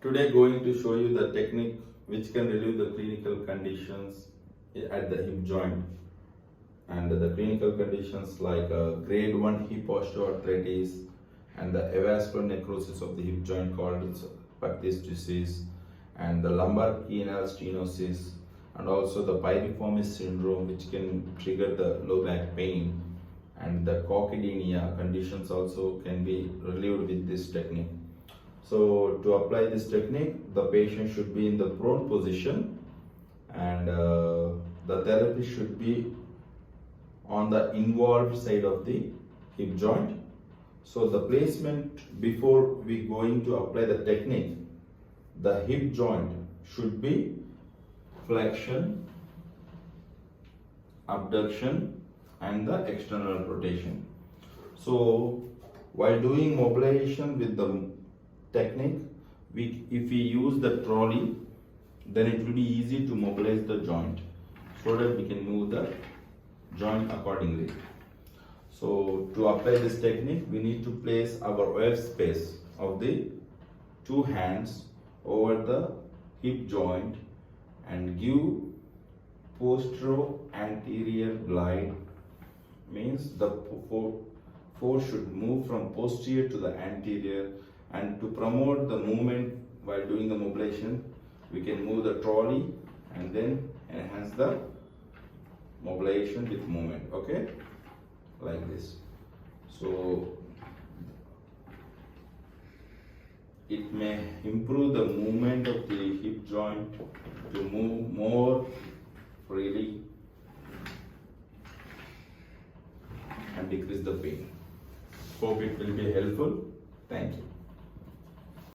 Today going to show you the technique which can relieve the clinical conditions at the hip joint, and the clinical conditions like grade 1 hip osteoarthritis and the avascular necrosis of the hip joint called Pactis disease, and the lumbar penile stenosis, and also the piriformis syndrome which can trigger the low back pain, and the coccydynia conditions also can be relieved with this technique. So to apply this technique, the patient should be in the prone position, and the therapy should be on the involved side of the hip joint. So the placement before we going to apply the technique, the hip joint should be flexion, abduction, and the external rotation. So while doing mobilization with the technique, if we use the trolley, then it will be easy to mobilize the joint so that we can move the joint accordingly. So to apply this technique, we need to place our web space of the two hands over the hip joint and give postero-anterior glide, means the force should move from posterior to the anterior. And to promote the movement while doing the mobilization, we can move the trolley and then enhance the mobilization with movement, okay, like this. So it may improve the movement of the hip joint to move more freely and decrease the pain. Hope it will be helpful. Thank you.